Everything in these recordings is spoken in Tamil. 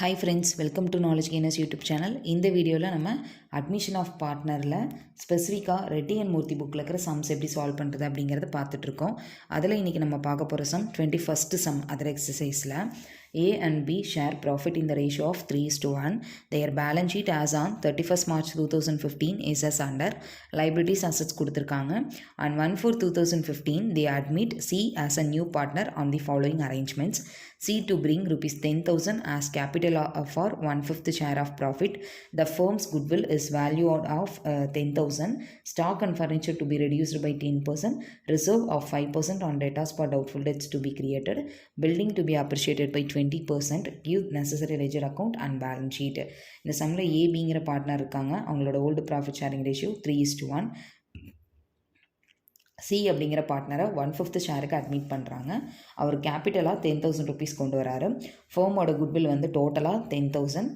Hi friends, welcome to knowledge gainers YouTube channel. இந்த வீடியோவில் நம்ம அட்மிஷன் ஆஃப் பார்ட்னரில் ஸ்பெசிஃபிக்காக ரெட்டி அண்ட் மூர்த்தி புக்கில் இருக்கிற சம்ஸ் எப்படி சால்வ் பண்ணுறது அப்படிங்கிறத பார்த்துட்ருக்கோம். அதில் இன்றைக்கி நம்ம பார்க்க போகிற சம் 21st சம் அதர் எக்ஸசைஸில் A and B share profit in the ratio of 3:1. Their balance sheet as on 31st March 2015 is as under. Liabilities assets கொடுத்துருக்காங்க. On 1/4/2015 they admit C as a new partner on the following arrangements. C to bring rupees 10,000 as capital for 1/5 share of profit. The firm's goodwill is valued of 10,000. Stock and furniture to be reduced by 10%. Reserve of 5% on debtors for doubtful debts to be created. Building to be appreciated by 20%. Give necessary ledger account and balance sheet. இந்த சம்மில் ஏபிங்கிற பார்ட்னர் இருக்காங்க. அவங்களோட old profit sharing ratio 3:1. C அப்படிங்கிற பார்ட்னரை 1/5 ஷேருக்கு அட்மிட் பண்ணுறாங்க. அவர் கேபிட்டலாக 10,000 ருபீஸ் கொண்டு வராரு. ஃபேமோட குட்வில் வந்து டோட்டலாக 10,000.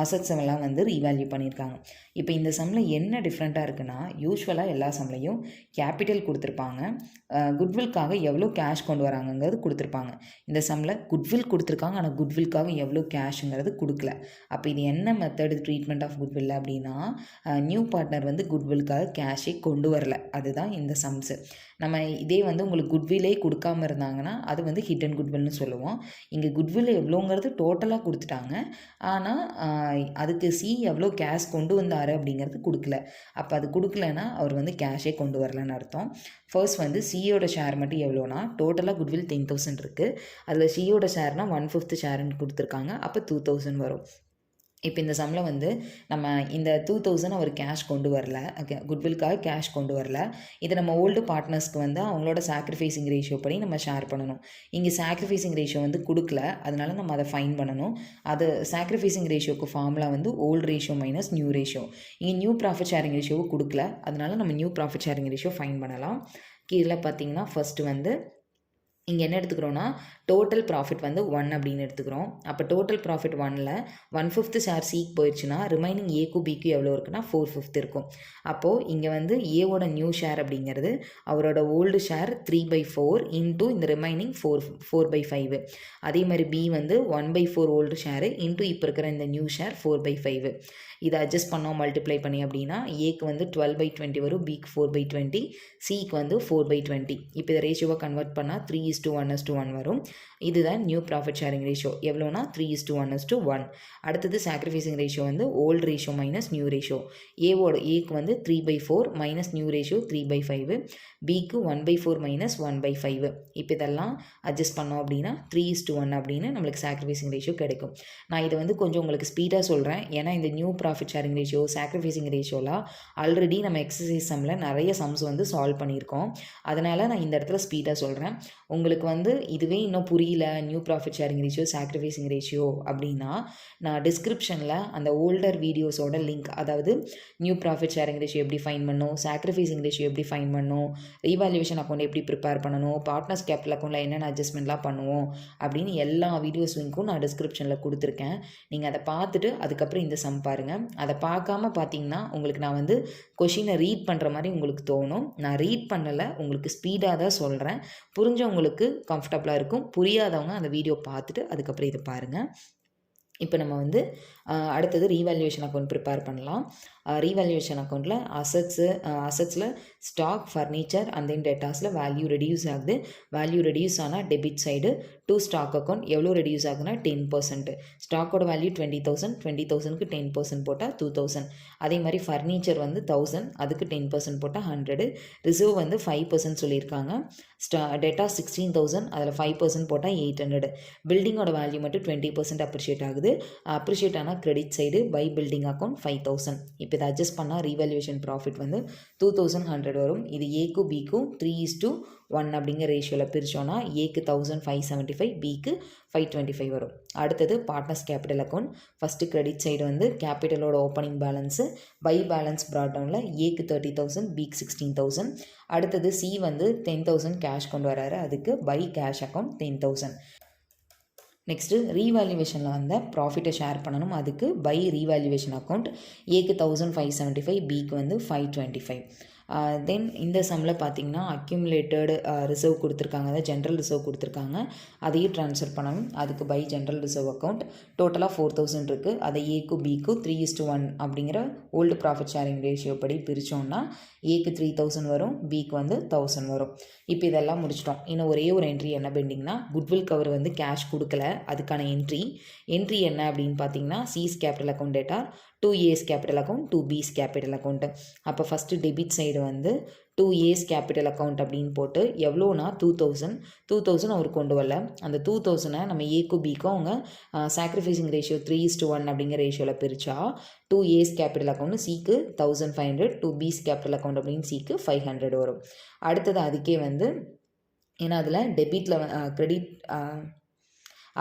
அசட்ஸ் எல்லாம் வந்து ரீவேல்யூ பண்ணியிருக்காங்க. இப்போ இந்த சம்மில் என்ன டிஃப்ரெண்ட்டாக இருக்குன்னா, யூஸ்வலாக எல்லா சம்லையும் கேபிட்டல் கொடுத்துருப்பாங்க, குட்வில்காக எவ்வளோ கேஷ் கொண்டு வராங்கங்கிறது கொடுத்துருப்பாங்க. இந்த சம்மில் குட்வில் கொடுத்துருக்காங்க, ஆனால் குட்வில்காக எவ்வளோ கேஷுங்கிறது கொடுக்கல. அப்போ இது என்ன மெத்தட் ட்ரீட்மெண்ட் ஆஃப் குட்வில் அப்படின்னா, நியூ பார்ட்னர் வந்து குட்வில்காக கேஷே கொண்டு வரல. அதுதான் இந்த சம்ஸ். நம்ம இதே வந்து உங்களுக்கு குட்வில்லே கொடுக்காம இருந்தாங்கன்னா அது வந்து ஹிடன் குட்வில்னு சொல்லுவோம். இங்கே குட்வில் எவ்வளோங்கிறது டோட்டலாக கொடுத்துட்டாங்க, ஆனால் அதுக்கு சி எவ்வளோ கேஷ் கொண்டு வந்தார் அப்படிங்கிறது கொடுக்கல. அப்போ அது கொடுக்கலன்னா அவர் வந்து கேஷே கொண்டு வரலன்னு அர்த்தம். ஃபர்ஸ்ட் வந்து சியோட ஷேர் மட்டும் எவ்வளோனா, டோட்டலாக குட்வில் 10,000 இருக்குது. அதில் சியோட ஷேர்னால் 1/5 ஷேர்னு கொடுத்துருக்காங்க. அப்போ 2,000 வரும். இப்போ இந்த சம்மில் வந்து நம்ம இந்த 2,000 அவர் கேஷ் கொண்டு வரல, குட்வில்காக கேஷ் கொண்டு வரல. இதை நம்ம ஓல்டு பார்ட்னர்ஸ்க்கு வந்து அவங்களோட சாக்ரிஃபைசிங் ரேஷியோ படி நம்ம ஷேர் பண்ணணும். இங்கே சாக்ரிஃபைசிங் ரேஷியோ வந்து கொடுக்கல, அதனால நம்ம அதை ஃபைன் பண்ணணும். அது சாக்ரிஃபைசிங் ரேஷியோக்கு ஃபார்முலா வந்து old ratio minus new ratio. இங்கே நியூ ப்ராஃபிட் ஷேரிங் ரேஷியோவை கொடுக்கல, அதனால நம்ம new profit sharing ratio fine பண்ணலாம். கீழே பார்த்தீங்கன்னா ஃபஸ்ட்டு வந்து இங்கே என்ன எடுத்துக்கிறோன்னா, டோட்டல் ப்ராஃபிட் வந்து 1 அப்படின்னு எடுத்துக்கிறோம். அப்போ டோட்டல் ப்ராஃபிட் 1ல் 1/5 ஷேர் சிக்கு போயிடுச்சுன்னா ரிமைனிங் ஏக்கு பிக்கு எவ்வளோ இருக்குன்னா 4/5 இருக்கும். அப்போது இங்கே வந்து ஏவோட நியூ ஷேர் அப்படிங்கிறது அவரோட ஓல்டு ஷேர் 3/4 இன்ட்டு இந்த ரிமைனிங் 4/5. அதே மாதிரி பி வந்து 1/4 ஓல்டு ஷேரு இன்ட்டு இப்போ இருக்கிற இந்த நியூ ஷேர் 4/5. இதை அட்ஜஸ்ட் பண்ணோம் மல்டிப்ளை பண்ணி அப்படின்னா ஏக்கு வந்து 12/20 வரும், பிக்கு 4/20, சிக்கு வந்து 4/20. இப்போ இதை ரேஷியோவை கன்வெர்ட் பண்ணால் 3:1:1 வரும். இதுதான் நியூ ப்ராஃபிட் ஷேரிங் ரேஷியோ. எவ்வளோனா 3:1:1. அடுத்தது சாக்ரிஃபைசிங் ரேஷியோ வந்து old ratio minus new ratio. ஏக்கு வந்து 3/4 மைனஸ் நியூ ரேஷியோ 3/5, பிக்கு 1/4 மைனஸ் 1/5. இப்போ இதெல்லாம் அட்ஜஸ்ட் பண்ணோம் அப்படின்னா 3:1 அப்படின்னு நம்மளுக்கு சாக்ரிஃபைசிங் ரேஷியோ கிடைக்கும். நான் இதை வந்து கொஞ்சம் உங்களுக்கு ஸ்பீடாக சொல்கிறேன், ஏன்னா இந்த new profit sharing ratio sacrificing ரேஷியோலாம் ஆல்ரெடி நம்ம எக்ஸசைஸ் சம்மில் நிறைய சம்ஸ் வந்து சால்வ் பண்ணியிருக்கோம். அதனால் நான் இந்த இடத்துல ஸ்பீடாக சொல்கிறேன். உங்களுக்கு வந்து இதுவே இன்னும் புரியல new profit sharing ratio sacrificing ratio அப்படின்னா, நான் டிஸ்கிரிப்ஷனில் அந்த ஓல்டர் வீடியோஸோட லிங்க், அதாவது நியூ ப்ராஃபிட் ஷேரிங் ரேஷியோ எப்படி ஃபைன் பண்ணணும், சாக்ரிஃபைசிங் ரேஷியோ எப்படி ஃபைன் பண்ணணும், ரீவால்யூவேஷன் அக்கௌண்ட் எப்படி ப்ரிப்பேர் பண்ணணும், பார்ட்னர்ஸ் கேபிட்டல் அக்கௌண்ட்டில் என்னென்ன அட்ஜஸ்ட்மெண்ட்லாம் பண்ணுவோம் அப்படின்னு எல்லா வீடியோஸ் லிங்க்கும் நான் டிஸ்கிரிப்ஷனில் கொடுத்துருக்கேன். நீங்கள் அதை பார்த்துட்டு அதுக்கப்புறம் இந்த சம் பாருங்கள். அதை பார்க்காம பார்த்தீங்கன்னா உங்களுக்கு நான் வந்து கொஷினை ரீட் பண்ணுற மாதிரி உங்களுக்கு தோணும். நான் ரீட் பண்ணலை, உங்களுக்கு ஸ்பீடாக தான் சொல்கிறேன். புரிஞ்சவங்களுக்கு கம்ஃபர்டபுளாக இருக்கும், புரியாதவங்க அந்த வீடியோ பார்த்துட்டு அதுக்கப்புறம் இதை பாருங்கள். இப்போ நம்ம வந்து அடுத்தது ரீவேல்யூவேஷன் அக்கௌண்ட் ப்ரிப்பேர் பண்ணலாம். ரீவேல்யூவேஷன் அக்கௌண்ட்டில் அசட்ஸில் ஸ்டாக், ஃபர்னிச்சர் அண்ட் தென் டெட்டாஸில் வேல்யூ ரெடியூஸ் ஆகுது. வேல்யூ ரெடியூஸ் ஆனால் debit side to stock account எவ்வளோ ரெடியூஸ் ஆகுதுன்னா 10%. ஸ்டாக்கோட வேல்யூ 20,000, 20,000க்கு 10% போட்டால் 2,000. அதே மாதிரி ஃபர்னிச்சர் வந்து 1,000, அதுக்கு 10% போட்டால் 100. ரிசர்வ் வந்து 5% சொல்லியிருக்காங்க. டெட்டா 16,000, அதில் 5% போட்டால் 800. பில்டிங்கோட வேல்யூ மட்டும் 20% அப்ரிஷியேட் ஆகுது. அப்ரிஷியேட் ஆனால் credit side by building account 5,000. இப்போ இதை அட்ஜஸ்ட் பண்ணால் ரீவேல்யூவேஷன் ப்ராஃபிட் வந்து 2,100 வரும். இது ஏக்கும் பிக்கும் 3:1 அப்படிங்கிற ரேஷியோவில் பிரித்தோன்னா ஏக்கு 1,575, பிக்கு 525 வரும். அடுத்தது partners capital account. First credit side வந்து கேபிட்டலோட opening balance by balance brought டவுனில் ஏக்கு 30,000, பிக்கு 16,000. அடுத்தது சி வந்து 10,000 கேஷ் கொண்டு வராரு, அதுக்கு பை கேஷ் அக்கௌண்ட் 10,000. நெக்ஸ்ட்டு ரீவேல்யூவேஷனில் வந்த ப்ராஃபிட்டை ஷேர் பண்ணணும், அதுக்கு பை ரீவேல்யூவேஷன் அக்கௌண்ட். ஏக்கு 1,575, பிக்கு வந்து 525. தென் இந்த சம்மில் பார்த்தீங்கன்னா அக்யூமுலேட்டட் ரிசர்வ் கொடுத்துருக்காங்க, அதாவது ஜென்ரல் ரிசர்வ் கொடுத்துருக்காங்க, அதையும் ட்ரான்ஸ்ஃபர் பண்ணணும். அதுக்கு பை ஜென்ரல் ரிசர்வ் அக்கௌண்ட் டோட்டலாக 4000 இருக்குது. அதை ஏக்கு பிக்கு 3:1 அப்படிங்கிற ஓல்டு ப்ராஃபிட் ஷேரிங் ரேஷியோ படி பிரித்தோம்னா ஏக்கு 3000 வரும், பிக்கு வந்து 1000 வரும். இப்போ இதெல்லாம் முடிச்சிட்டோம். இன்னும் ஒரே ஒரு என்ட்ரி என்ன பெண்டிங்னா, குட்வில் கவர் வந்து கேஷ் கொடுக்கல, அதுக்கான என்ட்ரி என்ன அப்படின்னு பார்த்தீங்கன்னா sis capital account debtor, 2A's capital account, 2B's capital account. அப்போ ஃபஸ்ட்டு டெபிட் சைடு வந்து 2A's கேபிட்டல் அக்கௌண்ட் அப்படின்னு போட்டு எவ்வளோனா 2000 அவர் கொண்டு வரல. அந்த 2000 நம்ம ஏக்கும் பிக்கும் அவங்க சாக்ரிஃபைசிங் ரேஷியோ 3:1 அப்படிங்கிற ரேஷியோவில் பிரித்தா 2A's கேபிட்டல் அக்கௌண்ட் சிக்கு 1500, 2B's கேபிட்டல் அக்கௌண்ட் அப்படின்னு சிக்கு 500 வரும். அடுத்தது அதுக்கே வந்து ஏன்னா அதில் டெபிட்டில் கிரெடிட்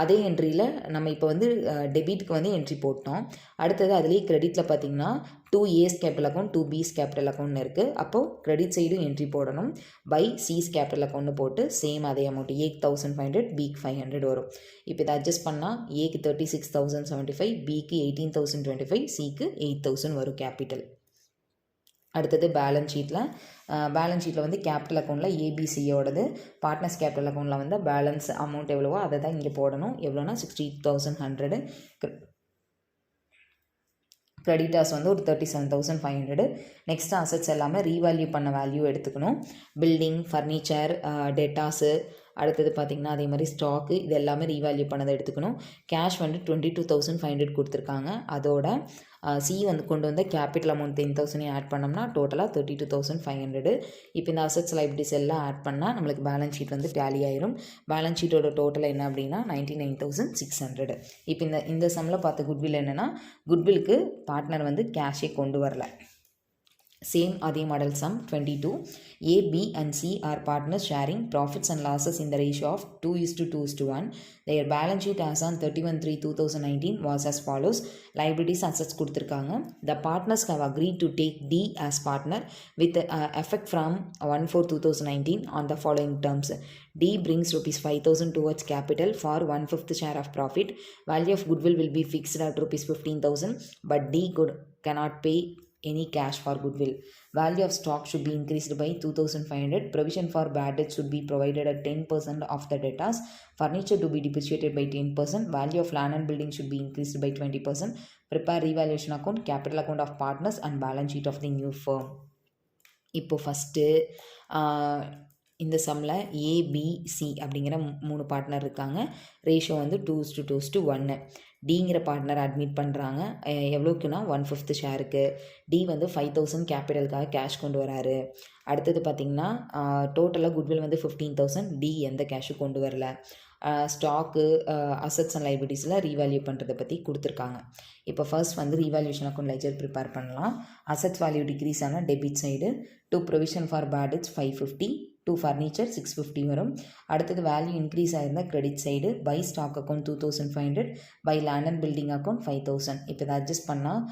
அதே என்ட்ரியில் நம்ம இப்போ வந்து டெபிட்டுக்கு வந்து என்ட்ரி போட்டோம். அடுத்தது அதுலேயே கிரெடிட்டில் பார்த்தீங்கன்னா 2A's capital account, 2B's capital அக்கௌண்ட்னு இருக்குது. அப்போது கிரெடிட் சைடும் என்ட்ரி போடணும். பை C's கேபிட்டல் அக்கௌண்ட்டு போட்டு சேம் அதே அமௌண்ட் ஏக்கு 1500, பிக்கு 500 வரும். இப்போ இதை அட்ஜஸ்ட் பண்ணால் ஏக்கு 36,075, பிக்கு 18,025, சிக்கு 8,000 வரும் கேபிட்டல். அடுத்தது பேலன்ஸ் ஷீட்டில் வந்து கேபிட்டல் அக்கௌண்ட்டில் ஏபிசியோடது, பார்ட்னர்ஸ் கேபிட்டல் அக்கௌண்ட்டில் வந்து பேலன்ஸ் அமௌண்ட் எவ்வளவோ அதை தான் இங்கே போடணும். எவ்வளோனா 60,100, கிரெடிட்டர்ஸ் வந்து ஒரு 37,500. நெக்ஸ்ட்டு அசட்ஸ் எல்லாமே ரீவேல்யூ பண்ண வேல்யூ எடுத்துக்கணும். பில்டிங், ஃபர்னிச்சர், டெட்டாஸு, அடுத்தது பார்த்திங்கன்னா அதே மாதிரி ஸ்டாக்கு, இது எல்லாமே ரீவேல்யூ பண்ணதை எடுத்துக்கணும். கேஷ் வந்து 22,500 கொடுத்துருக்காங்க. அதோட சி வந்து கொண்டு வந்த கேபிட்டல் அமௌண்ட் 10,000 ஆட் பண்ணோம்னா டோட்டலாக 32,500. இப்போ இந்த அசட்ஸ் லைபிலிட்டிஸ் எல்லாம் ஆட் பண்ணால் நம்மளுக்கு பேலன்ஸ் ஷீட் வந்து டேலி ஆயிரும். பேலன்ஸ் ஷீட்டோட டோட்டல் என்ன அப்படின்னா 99,600. இப்போ இந்த சம்மில் பார்த்த குட்வில் என்னென்னா, குட்விலுக்கு பார்ட்னர் வந்து கேஷே கொண்டு வரல. Same அதே model sum 22. A, B and C are partners sharing profits and losses in the ratio of 2:1. Their balance sheet as on 31/3/2019 was as follows. Liabilities, assets கொடுத்திருக்காங்க. The partners have agreed to take D as partner with effect from 1/4/2019 on the following terms. D brings ₹5,000 towards capital for 1/5 share of profit. Value of goodwill will be fixed at ₹15,000, but D cannot pay any cash for goodwill. Value of stock should be increased by 2,500. Provision for bad debt should be provided at 10% of the debtors. Furniture to be depreciated by 10%. Value of land and building should be increased by 20%. Prepare revaluation account, capital account of partners and balance sheet of the new firm. இப்போ ஃபஸ்ட்டு இந்த சம்மில் ஏபிசி அப்படிங்கிற 3 பார்ட்னர் இருக்காங்க. ரேஷியோ வந்து 2:1. டிங்கிற பார்ட்னர் அட்மிட் பண்ணுறாங்க. எவ்வளோக்குன்னா 1/5 ஷேருக்கு. டி வந்து 5,000 கேபிட்டலுக்காக கேஷ் கொண்டு வராரு. அடுத்தது பார்த்திங்கன்னா டோட்டலாக குட்வில் வந்து 15,000. டி எந்த கேஷும் கொண்டு வரல. ஸ்டாக்கு, அசட்ஸ் அண்ட் லைபிலிட்டிஸில் ரீவேல்யூ பண்ணுறதை பற்றி கொடுத்துருக்காங்க. இப்போ ஃபர்ஸ்ட் வந்து ரீவேல்யூஷன் அக்கௌண்ட் லெஜர் ப்ரிப்பேர் பண்ணலாம். அசட்ஸ் வேல்யூ டிக்ரீஸ் ஆனால் debit side 2 provision for bad debts 550, 2 furniture 650 வரும். அடுத்தது வேல்யூ இன்க்ரீஸ் ஆயிருந்தால் credit side by stock account 2,500, by land and building account 5,000. இப்போ இதை அட்ஜஸ்ட் பண்ணால்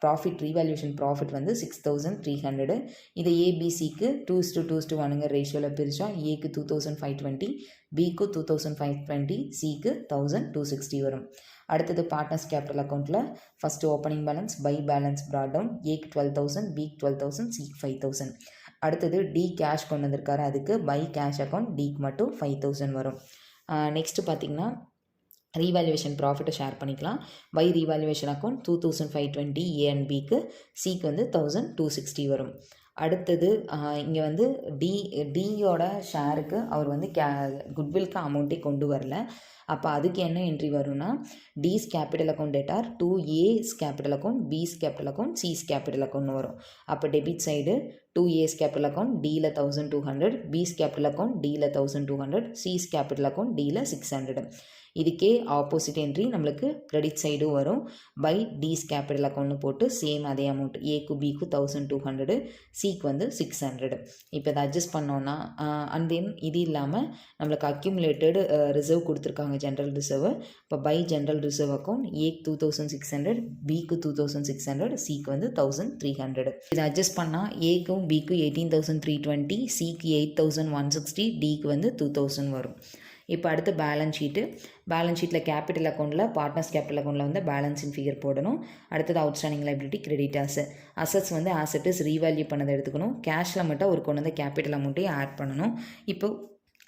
ப்ராஃபிட் ரீவேல்யூஷன் ப்ராஃபிட் வந்து 6,300. இதை ஏபிசிக்கு 2:1 ரேஷியோவில் பிரித்தா ஏக்கு 2,520, பிக்கு 2,520, சிக்கு 1,260 வரும். அடுத்தது பார்ட்னர்ஸ் கேபிட்டல் அக்கௌண்ட்டில் first opening balance, by balance brought down. ஏக்கு 12,000, பிக்கு 12,000, சிக்கு 5,000. அடுத்தது டி கேஷ் கொண்டு வந்திருக்காரு, அதுக்கு பை கேஷ் அக்கௌண்ட் டிக்கு மட்டும் 5,000 வரும். நெக்ஸ்ட்டு பார்த்திங்கன்னா ரீவேல்யூவேஷன் ப்ராஃபிட்டை ஷேர் பண்ணிக்கலாம். By revaluation account 2,520 A and பிக்கு, சிக்கு வந்து 1,260 வரும். அடுத்தது இங்கே வந்து டியோட ஷேருக்கு அவர் வந்து குட்வில்க்கு அமௌண்ட்டே கொண்டு வரல. அப்போ அதுக்கு என்ன என்ட்ரி வரும்னா D's capital account debtor 2A's capital account, B's capital account, C's capital account வரும். அப்போ debit side 2A's capital account டியில் 1,200, பிஸ் கேபிட்டல் அக்கௌண்ட் டியில் 1,200, சிஸ் கேபிட்டல் அக்கௌண்ட் டியில் 600. இதுக்கே ஆப்போசிட் என்ட்ரி நம்மளுக்கு கிரெடிட் சைடும் வரும். பை டிஸ் கேபிட்டல் அக்கௌண்ட்னு போட்டு சேம் அதே அமௌண்ட் ஏக்கு பிக்கு 1,200, சிக்கு வந்து 600. இப்போ இதை அட்ஜஸ்ட் பண்ணோன்னா அண்ட் தென் இது இல்லாமல் நம்மளுக்கு அக்யூமுலேட்டட் ரிசர்வ் கொடுத்துருக்காங்க, ஜென்ரல் ரிசர்வ். இப்போ பை ஜென்ரல் ரிசர்வ் அக்கௌண்ட் ஏக்கு 2,600, பிக்கு 2,600, சிக்கு வந்து 1,300. இதை அட்ஜஸ்ட் பண்ணால் ஏக்கும் பிக்கு 18,320, சிக்கு 8,160, டிக்கு வந்து 2,000 வரும். இப்போ அடுத்து பேலன்ஸ் ஷீட்டில் கேபிட்டல் அக்கௌண்ட்டில் பார்ட்னர்ஸ் கேபிட்டல் அக்கௌண்ட்டில் வந்து பேலன்ஸின் ஃபிகர் போடணும். அடுத்தது அவுட்ஸ்டாண்டிங் லைபிலிட்டி, கிரெடிட்டர்ஸ். அசட்ஸ் வந்து ஆசெட்ஸ் ரீவேல்யூ பண்ணதை எடுத்துக்கணும். கேஷில் மட்டும் ஒரு கொண்டு வந்து கேபிட்டல் அமௌண்ட்டையும் ஆட் பண்ணணும். இப்போ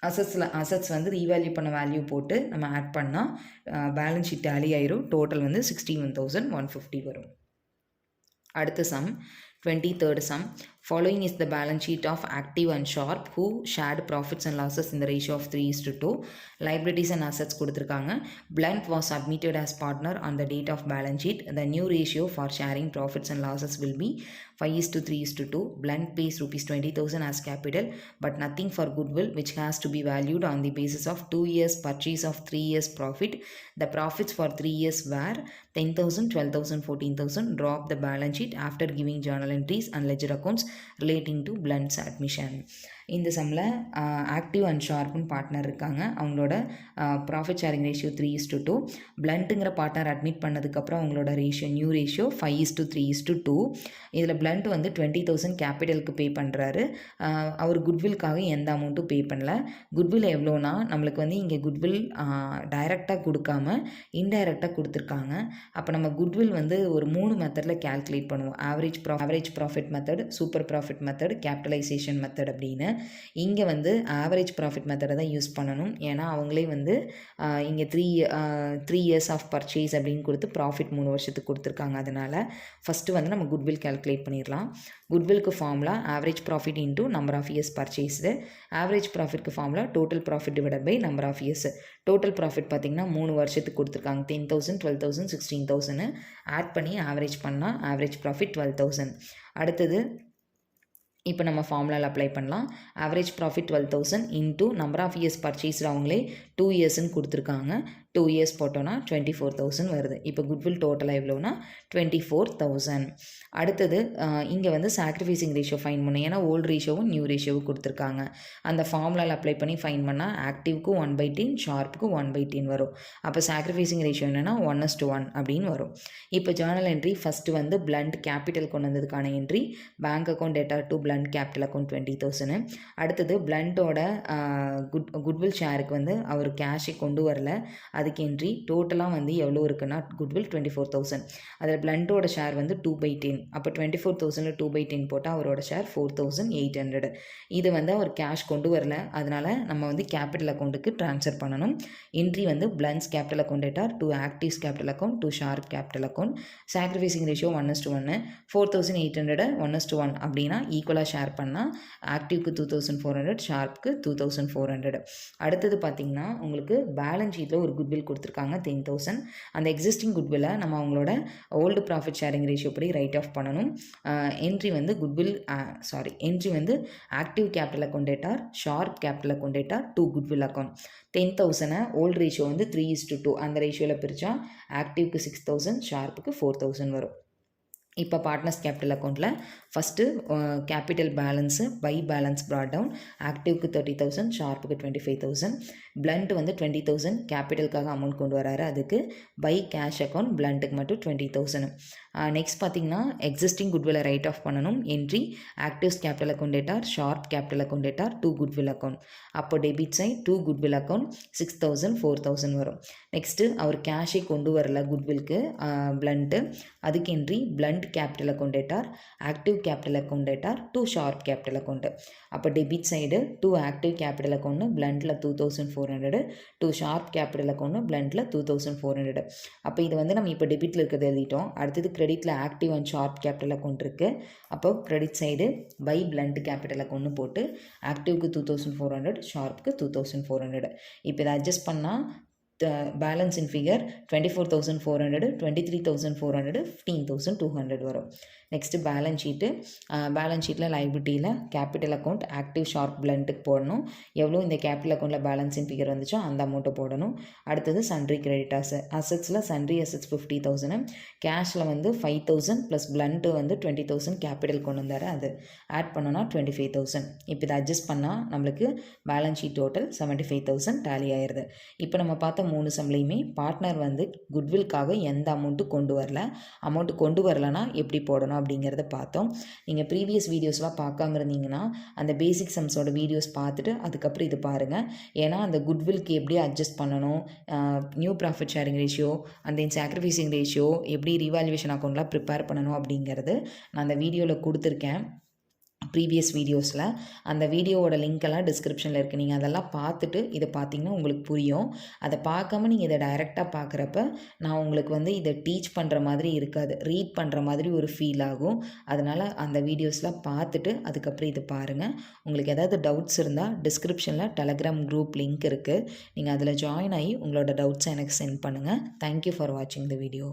அசட்ஸ் வந்து ரீவேல்யூ பண்ண வேல்யூ போட்டு நம்ம ஆட் பண்ணால் பேலன்ஸ் ஷீட் டேலி ஆயிரும். டோட்டல் வந்து 61,150 வரும். அடுத்த some 23rd sum. Following is the balance sheet of Active and Sharp who shared profits and losses in the ratio of 3:2. Liabilities and assets கொடுத்திருக்காங்க. Blunt was admitted as partner on the date of balance sheet. The new ratio for sharing profits and losses will be 5:3:2. Blunt pays ₹20,000 as capital but nothing for goodwill which has to be valued on the basis of 2 years purchase of 3 years profit. The profits for 3 years were 10,000, 12,000, 14,000. Drop the balance sheet after giving journal entries and ledger accounts relating to Blunt's admission. இந்த சம்மில் ஆக்டிவ் அண்ட் ஷார்ப்னு பார்ட்னர் இருக்காங்க. அவங்களோட ப்ராஃபிட் ஷேரிங் ரேஷியோ 3:2. பிளண்ட்டுங்கிற பார்ட்னர் அட்மிட் பண்ணதுக்கப்புறம் அவங்களோட ரேஷியோ நியூ ரேஷியோ 5:3:2. இதில் பிளண்ட் வந்து 20,000 கேபிட்டலுக்கு பே பண்ணுறாரு. அவர் குட்வில்காக எந்த அமௌண்ட்டும் பே பண்ணல. குட்வில் எவ்வளோனா நம்மளுக்கு வந்து இங்கே குட்வில் டைரெக்டாக கொடுக்காம இன்டைரக்டாக கொடுத்துருக்காங்க. அப்போ நம்ம குட்வில் வந்து ஒரு 3 மெத்தடில் கேல்குலேட் பண்ணுவோம். Average profit method, super profit method, capitalisation method அப்படின்னு. இங்கே வந்து ஆவரேஜ் ப்ராஃபிட் மெத்தடை தான் யூஸ் பண்ணணும். ஏன்னா அவங்களே வந்து இங்கே 3 years ஆஃப் பர்ச்சேஸ் அப்படின்னு கொடுத்து ப்ராஃபிட் 3 வருஷத்துக்கு கொடுத்துருக்காங்க. அதனால் ஃபஸ்ட்டு வந்து நம்ம குட்வில் கேல்குலேட் பண்ணிடலாம். குட்வில்க்கு formula average profit into number of years purchased. Average ப்ராஃபிட்க்கு formula total profit divided by number of years. Total profit பார்த்திங்கன்னா 3 வருஷத்துக்கு கொடுத்துருக்காங்க. 10,000, 12,000, 16,000 ஆட் பண்ணி ஆவரேஜ் பண்ணால் ஆவரேஜ் ப்ராஃபிட் 12,000. அடுத்தது இப்போ நம்ம ஃபார்முலாவில் அப்ளை பண்ணலாம். Average profit 12,000 into number of years purchased அவங்களே 2 yearsன்னு கொடுத்துருக்காங்க. 2 years போட்டோன்னா 24,000 வருது. இப்போ குட்வில் டோட்டலாக எவ்வளோனா 24,000. அடுத்தது இங்கே வந்து சாக்ரிஃபைசிங் ரேஷியோ ஃபைன் பண்ணணும். ஏன்னா ஓல்டு ரேஷியோவும் நியூ ரேஷியோவும் கொடுத்துருக்காங்க. அந்த ஃபார்முலாவில் அப்ளை பண்ணி ஃபைன் பண்ணால் ஆக்டிவ்க்கு 1/10, ஷார்ப்புக்கு 1/10 வரும். அப்போ சாக்ரிஃபைசிங் ரேஷியோ என்னென்னா 1:1 அப்படின்னு வரும். இப்போ ஜேர்னல் என்ட்ரி ஃபஸ்ட்டு வந்து பிளண்ட் கேபிட்டல் கொண்டு வந்ததுக்கான entry, bank account debtor to Blunt capital account 20,000. அடுத்தது பிளண்ட்டோட குட்வில் ஷேருக்கு வந்து அவர் கேஷை கொண்டு வரல, அதுக்கு என்ட்ரி. டோட்டலாக வந்து எவ்வளோ இருக்குன்னா குட்வில் 24,000. அதில் பிளண்ட்டோட ஷேர் வந்து 2/10. அப்போ 24,000 2/10 போட்டால் அவரோட ஷேர் 4,800. இது வந்து அவர் கேஷ் கொண்டு வரல, அதனால் நம்ம வந்து கேபிட்டல் அக்கௌண்ட்டுக்கு ட்ரான்ஸ்ஃபர் பண்ணணும். என்ட்ரி வந்து Blunt's capital account debtor to Active's capital account to Sharp capital account. Sacrificing ratio 1:1. 4,800 1:1 அப்படின்னா ஈக்குவலாக ஷேர் பண்ணால் ஆக்டிவ்க்கு 2,400, ஷார்ப்புக்கு 2,400. அடுத்தது பார்த்திங்கன்னா உங்களுக்கு பேலன்ஸ் ஷீட்டில் ஒரு குட்வில் கொடுத்துருக்காங்க 10,000. அந்த எக்ஸிஸ்டிங் குட்வில்லை நம்ம அவங்களோட ஓல்டு ப்ராஃபிட் ஷேரிங் ரேஷியோ படி ரைட் ஆஃப் பண்ணணும். என்ட்ரி வந்து என்ட்ரி வந்து active capital account டேட்டார், sharp capital account debtor, 2 goodwill account. 10,000 old ratio வந்து 3:2. அந்த ரேஷியோவில் பிரித்தா ஆக்டிவ்க்கு 6,000, ஷார்ப்புக்கு 4,000 வரும். இப்போ பார்ட்னர்ஸ் கேபிட்டல் அக்கௌண்ட்டில் first capital balance by balance brought down. ஆக்டிவ்க்கு 30,000, ஷார்ப்புக்கு 25,000. பிளண்ட் வந்து 20,000 கேபிட்டலுக்காக அமௌண்ட் கொண்டு வராரு, அதுக்கு பை கேஷ் அக்கௌண்ட் பிளண்ட்டுக்கு மட்டும் 20,000. நெக்ஸ்ட் பார்த்திங்கன்னா எக்ஸிஸ்டிங் குட்வில்லை ரைட் ஆஃப் பண்ணணும். Entry actives capital account டேட்டார், sharp capital account debtor, 2 goodwill account. அப்போ டெபிட் சைட் 2 குட்வில் அக்கௌண்ட் 6,000, 4,000 வரும். நெக்ஸ்ட்டு அவர் கேஷை கொண்டு வரல குட்வில்க்கு பிளண்ட்டு, அதுக்கு entry Blunt capital account debtor, Active capital account debtor, 2 Sharp capital account. அப்போ debit side 2 Active capital account பிளண்ட்டில் 2,400, 2 ஷார்ப் கேபிட்டல் அக்கௌண்ட் பிளண்ட்டில் 2,400. அப்போ இது வந்து நம்ம இப்போ டெபிட்டில் இருக்கிறது எழுதிட்டோம். அடுத்தது கிரெடிட்டில் Active and Sharp capital account இருக்குது. அப்போ credit side by Blunt capital account போட்டு ஆக்டிவ்க்கு 2,400, ஷார்ப்புக்கு 2,400. இப்போ இதை அட்ஜஸ்ட் பண்ணால் பேலன்ஸ் இன் ஃபிகர் 24,400, 23,400, 15,200 வரும். நெக்ஸ்ட்டு பேலன்ஸ் ஷீட்டில் லைபிலிட்டியில் கேபிட்டல் அக்கௌண்ட் ஆக்டிவ் ஷார்ப் பிளண்ட்டுக்கு போடணும். எவ்வளோ இந்த கேபிட்டல் அக்கௌண்ட்டில் பேலன்ஸ் இன் ஃபிகர் வந்துச்சோ அந்த அமௌண்ட்டை போடணும். அடுத்தது சன்ட்ரி கிரெடிட்டார்ஸ். அசட்ஸில் சன்ட்ரி அசட்ஸ் 50,000, கேஷில் வந்து 5,000 ப்ளஸ் பிளண்ட்டு வந்து 20,000 கேபிட்டல் கொண்டு வந்தார், அது ஆட் பண்ணோன்னா 25,000. இப்போ இதை அட்ஜஸ்ட் பண்ணால் நம்மளுக்கு பேலன்ஸ் ஷீட் டோட்டல் 75,000 டேலி ஆயிடுது. இப்போ நம்ம பார்த்த 3 சம்லையுமே பார்ட்னர் வந்து குட்வில்காக எந்த அமௌண்ட்டு கொண்டு வரல. அமௌண்ட்டு கொண்டு வரலன்னா எப்படி போடணும் அப்படிங்கிறத பார்த்தோம். நீங்கள் ப்ரீவியஸ் வீடியோஸ்லாம் பார்க்காம இருந்தீங்கன்னா அந்த பேசிக் சம்ஸோட வீடியோஸ் பார்த்துட்டு அதுக்கப்புறம் இது பாருங்கள். ஏன்னா அந்த குட்வில்க்கு எப்படி அட்ஜஸ்ட் பண்ணணும், new profit sharing ratio and then sacrificing ratio எப்படி ரீவால்யூவேஷன் அக்கௌண்ட்லாம் ப்ரிப்பேர் பண்ணணும் அப்படிங்கிறது நான் அந்த வீடியோவில் கொடுத்துருக்கேன். ப்ரீவியஸ் வீடியோஸில் அந்த வீடியோவோட லிங்க்கெல்லாம் டிஸ்கிரிப்ஷனில் இருக்குது. நீங்கள் அதெல்லாம் பார்த்துட்டு இதை பார்த்தீங்கன்னா உங்களுக்கு புரியும். அதை பார்க்காம நீங்கள் இதை டைரெக்டாக பார்க்குறப்ப நான் உங்களுக்கு வந்து இதை டீச் பண்ணுற மாதிரி இருக்காது, ரீட் பண்ணுற மாதிரி ஒரு ஃபீல் ஆகும். அதனால் அந்த வீடியோஸ்லாம் பார்த்துட்டு அதுக்கப்புறம் இது பாருங்கள். உங்களுக்கு ஏதாவது டவுட்ஸ் இருந்தால் டிஸ்கிரிப்ஷனில் டெலகிராம் குரூப் லிங்க் இருக்குது. நீங்கள் அதில் ஜாயின் ஆகி உங்களோட டவுட்ஸை எனக்கு சென்ட் பண்ணுங்கள். தேங்க்யூ ஃபார் வாட்சிங் த வீடியோ.